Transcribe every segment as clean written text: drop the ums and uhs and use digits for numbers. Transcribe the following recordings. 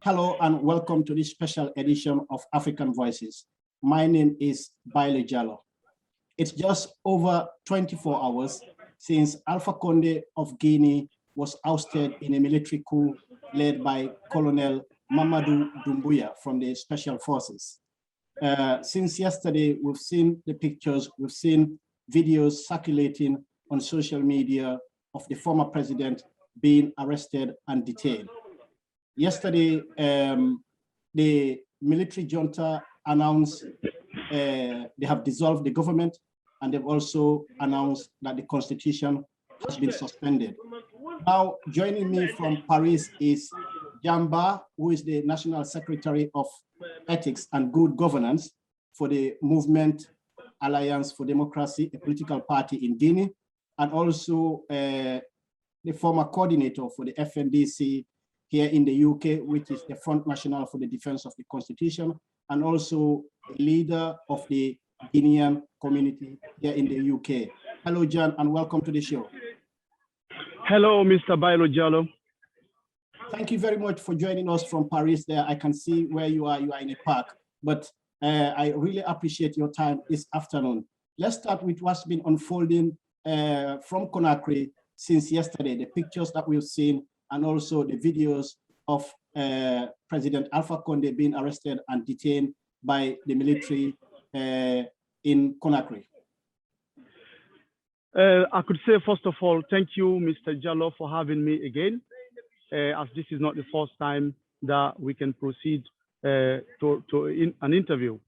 Hello and welcome to this special edition of African Voices. My name is Baile Jallo. It's just over 24 hours since Alpha Conde of Guinea was ousted in a military coup led by Colonel Mamadou Doumbouya from the Special Forces. Since yesterday, we've seen the pictures, we've seen videos circulating on social media of the former president being arrested and detained. Yesterday, the military junta announced they have dissolved the government, and they've also announced that the constitution has been suspended. Now, joining me from Paris is Dian Bah, who is the National Secretary of Ethics and Good Governance for the Movement Alliance for Democracy, a political party in Guinea, and also the former coordinator for the FNDC here in the UK, which is the Front National for the Defense of the Constitution, and also a leader of the Guinean community here in the UK. Hello, John, and welcome to the show. Hello, Mr. Bailo Jallo. Thank you very much for joining us from Paris there. I can see where you are in a park, but I really appreciate your time this afternoon. Let's start with what's been unfolding from Conakry since yesterday, the pictures that we've seen, and also the videos of President Alpha Conde being arrested and detained by the military in Conakry. I could say, first of all, thank you, Mr. Jallo, for having me again, as this is not the first time that we can proceed to an interview.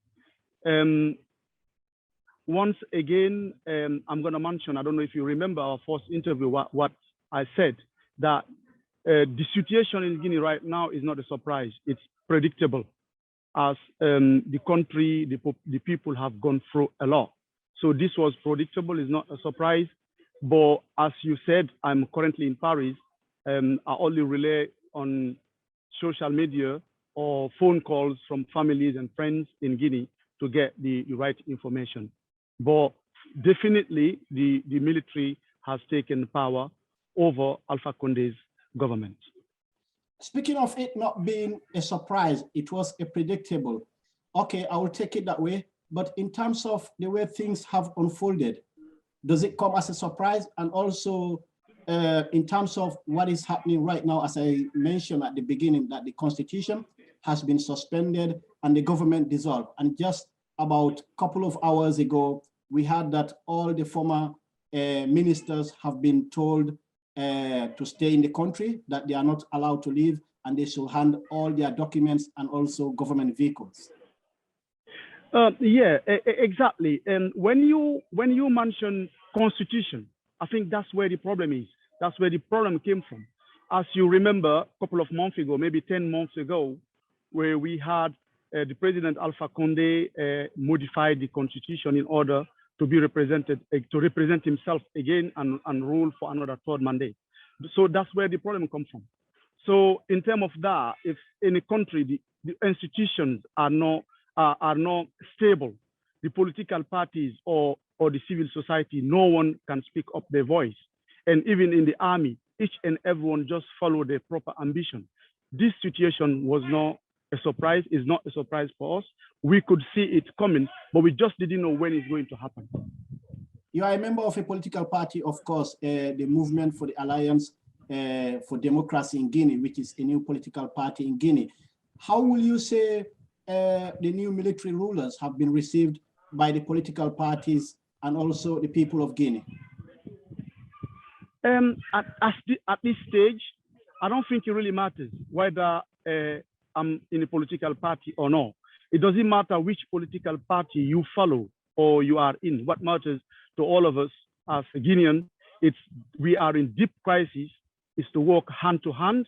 Once again, I'm going to mention, I don't know if you remember our first interview, what I said, that the situation in Guinea right now is not a surprise. It's predictable, as the country, the people have gone through a lot. So this was predictable, it's not a surprise. But as you said, I'm currently in Paris. I only rely on social media or phone calls from families and friends in Guinea to get the right information. But definitely, the military has taken power over Alpha Conde's government. Speaking of it not being a surprise, it was a predictable. Okay, I will take it that way. But in terms of the way things have unfolded, does it come as a surprise? And also, in terms of what is happening right now, as I mentioned at the beginning, that the constitution has been suspended and the government dissolved. And just about a couple of hours ago, we heard that all the former ministers have been told to stay in the country, that they are not allowed to leave, and they should hand all their documents and also government vehicles. Yeah, exactly. And when you mention constitution, I think that's where the problem is. That's where the problem came from. As you remember, a couple of months ago, maybe 10 months ago, where we had the President Alpha Conde modified the constitution in order to be represented, to represent himself again and rule for another third mandate. So that's where the problem comes from. So in terms of that, if in a country the institutions are not stable, the political parties or the civil society, no one can speak up their voice. And even in the army, each and everyone just follow their proper ambition. This situation was not a surprise, is not a surprise for us. We could see it coming, but we just didn't know when it's going to happen. You are a member of a political party, of course, the Movement for the Alliance for Democracy in Guinea, which is a new political party in Guinea. How will you say the new military rulers have been received by the political parties and also the people of Guinea? At this stage, I don't think it really matters whether I'm in a political party or not. It doesn't matter which political party you follow or you are in. What matters to all of us as a Guinean, we are in deep crisis, is to work hand to hand,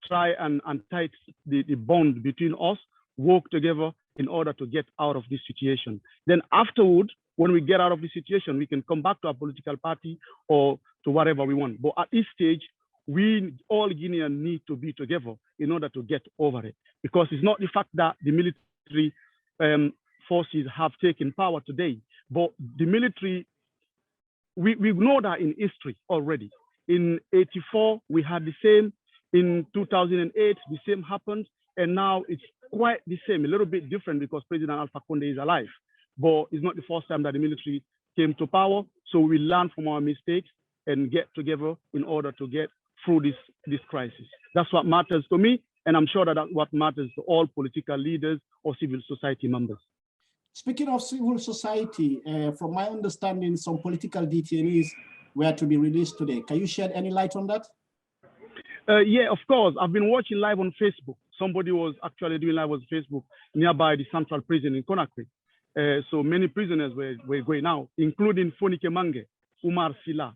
try and tight the bond between us, work together in order to get out of this situation. Then afterward, when we get out of this situation, we can come back to our political party or to whatever we want. But at this stage, we all Guineans need to be together in order to get over it. Because it's not the fact that the military forces have taken power today, but the military, we know that in history already. In '84, we had the same In 2008, the same happened, and now it's quite the same, a little bit different because President Alpha Conde is alive. But it's not the first time that the military came to power, so we learn from our mistakes and get together in order to get through this crisis. That's what matters to me, and I'm sure that that's what matters to all political leaders or civil society members. Speaking of civil society, from my understanding, some political detainees were to be released today. Can you shed any light on that? Yeah, of course. I've been watching live on Facebook. Somebody was actually doing live on Facebook nearby the central prison in Conakry. So many prisoners were going out, including Fonike Mange, Umar Silla.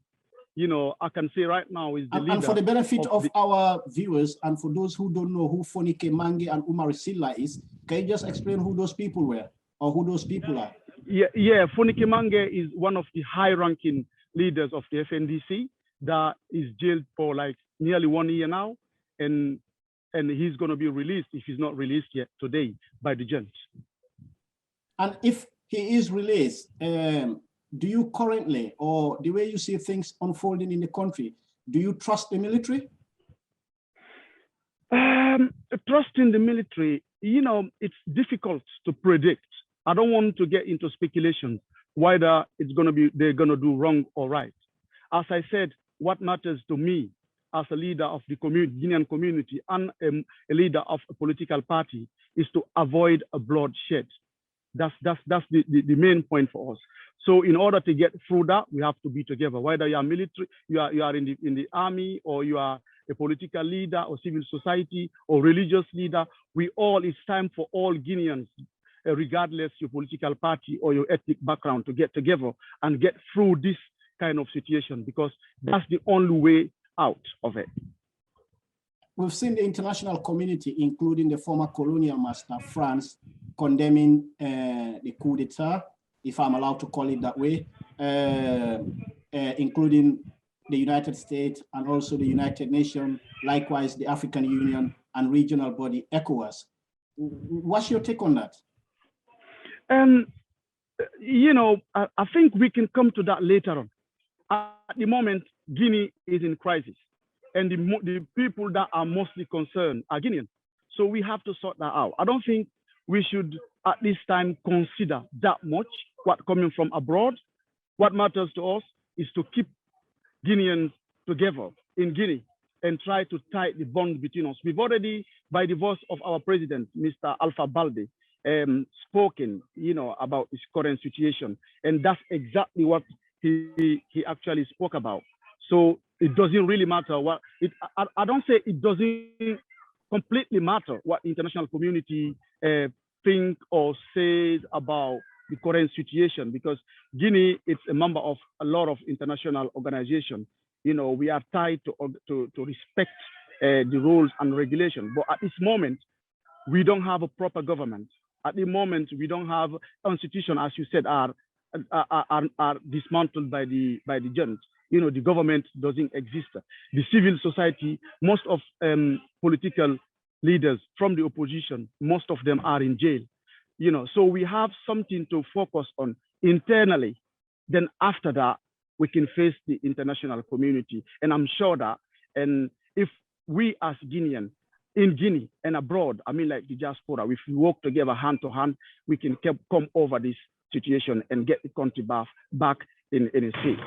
You know, I can say right now is the leader. And for the benefit of our viewers, and for those who don't know who Fonike Mange and Umar Silla is, can you just explain who those people were or who those people are? Yeah, Fonike Mange is one of the high-ranking leaders of the FNDC that is jailed for like nearly 1 year now, and he's going to be released if he's not released yet today by the judge. And if he is released, do you currently, or the way you see things unfolding in the country, do you trust the military? Trust in the military, you know, it's difficult to predict. I don't want to get into speculations whether it's going to be they're going to do wrong or right. As I said, what matters to me as a leader of the Guinean community and a leader of a political party is to avoid a bloodshed. That's the main point for us. So in order to get through that, we have to be together. Whether you are military, you are in the army, or you are a political leader or civil society or religious leader, it's time for all Guineans, regardless your political party or your ethnic background, to get together and get through this kind of situation, because that's the only way out of it. We've seen the international community, including the former colonial master, France, condemning the coup d'etat, if I'm allowed to call it that way, including the United States and also the United Nations, likewise the African Union and regional body ECOWAS. What's your take on that? You know, I think we can come to that later on. At the moment, Guinea is in crisis, and the people that are mostly concerned are Guineans. So we have to sort that out. I don't think we should at this time consider that much what coming from abroad. What matters to us is to keep Guineans together in Guinea and try to tie the bond between us. We've already, by the voice of our president, Mr. Alpha Conde, spoken, you know, about this current situation, and that's exactly what he actually spoke about. So it doesn't really matter what I don't say it doesn't completely matter what the international community think or says about the current situation, because Guinea is a member of a lot of international organizations. You know, we are tied to respect the rules and regulations. But at this moment, we don't have a proper government. At the moment, we don't have institutions, as you said, are dismantled by the junta. You know, the government doesn't exist. The civil society, most of political leaders from the opposition, most of them are in jail. You know, so we have something to focus on internally. Then after that, we can face the international community. And I'm sure that, and if we as Guineans in Guinea and abroad, I mean, like the diaspora, if we work together hand to hand, we can come over this situation and get the country back in a state.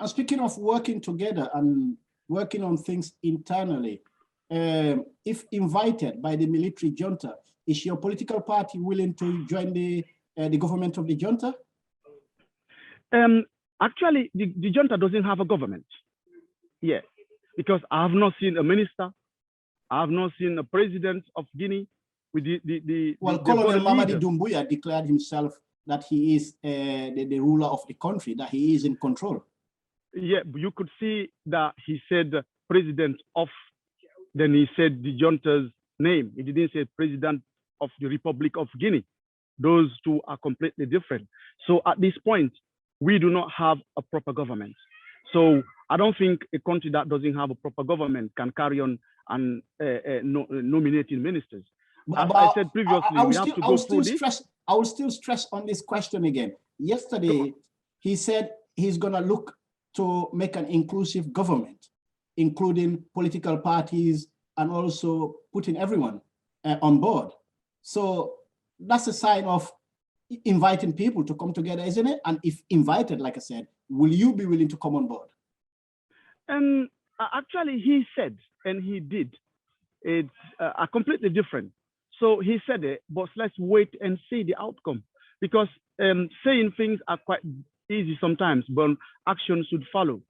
And speaking of working together and working on things internally, if invited by the military junta, is your political party willing to join the government of the junta? Actually, the junta doesn't have a government yet, because I have not seen a minister. I have not seen a president of Guinea. With Colonel Mamadi Doumbouya declared himself that he is the ruler of the country, that he is in control. Yeah, you could see that he said president of, then he said the junta's name. He didn't say president of the Republic of Guinea. Those two are completely different. So at this point, we do not have a proper government. So I don't think a country that doesn't have a proper government can carry on and nominating ministers. As I said previously, we have to go through this. I will still stress on this question again. Yesterday, he said he's going to look to make an inclusive government, including political parties, and also putting everyone on board. So that's a sign of inviting people to come together, isn't it? And if invited, like I said, will you be willing to come on board? Actually, he said, and he did, it's completely different. So he said it, but let's wait and see the outcome. Because saying things are quite easy sometimes, but action should follow.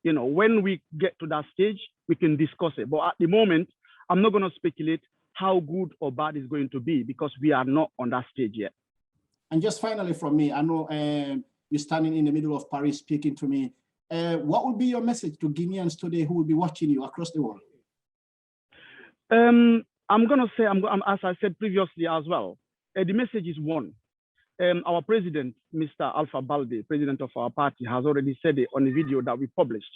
You know, when we get to that stage, we can discuss it. But at the moment, I'm not going to speculate how good or bad it's going to be because we are not on that stage yet. And just finally from me, I know you're standing in the middle of Paris speaking to me. What would be your message to Guineans today who will be watching you across the world? I'm going to say, as I said previously as well, the message is one. Our president, Mr. Alpha Conde, president of our party, has already said it on the video that we published.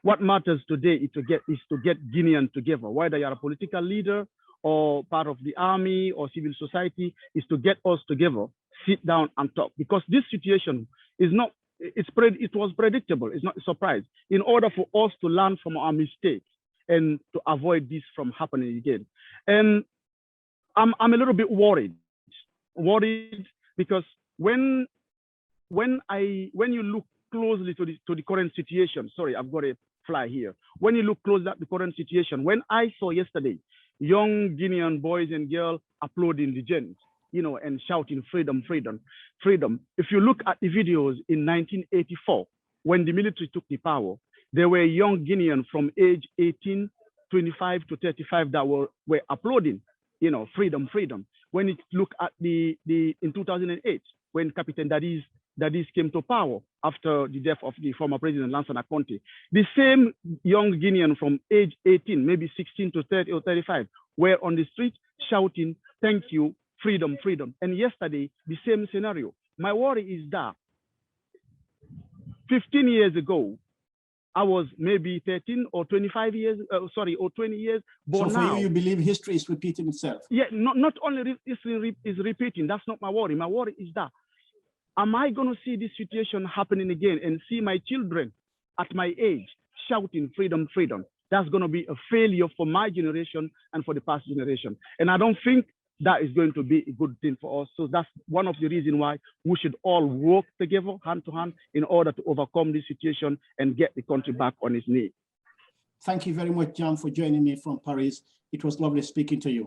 What matters today is to get Guineans together, whether you're a political leader or part of the army or civil society, is to get us together, sit down and talk. Because this situation is not, it was predictable, it's not a surprise. In order for us to learn from our mistakes and to avoid this from happening again. And I'm a little bit worried because when you look closely to the current situation, sorry, I've got a fly here. When you look closely at the current situation, when I saw yesterday young Guinean boys and girls applauding the gens, you know, and shouting freedom, freedom, freedom. If you look at the videos in 1984, when the military took the power, there were young Guineans from age 18, 25 to 35 that were applauding, you know, freedom, freedom. When you look at in 2008, when Captain Dadis came to power after the death of the former President Alpha Conde, the same young Guinean from age 18, maybe 16 to 30 or 35, were on the street shouting, thank you, freedom, freedom. And yesterday, the same scenario. My worry is that 15 years ago, I was maybe 13 or 25 years, or 20 years. But so for now, you believe history is repeating itself? Yeah, not only history is repeating, that's not my worry. My worry is that, am I going to see this situation happening again and see my children at my age shouting freedom, freedom? That's going to be a failure for my generation and for the past generation. And I don't think that is going to be a good thing for us. So that's one of the reasons why we should all work together, hand to hand, in order to overcome this situation and get the country back on its knees. Thank you very much, Jan, for joining me from Paris. It was lovely speaking to you.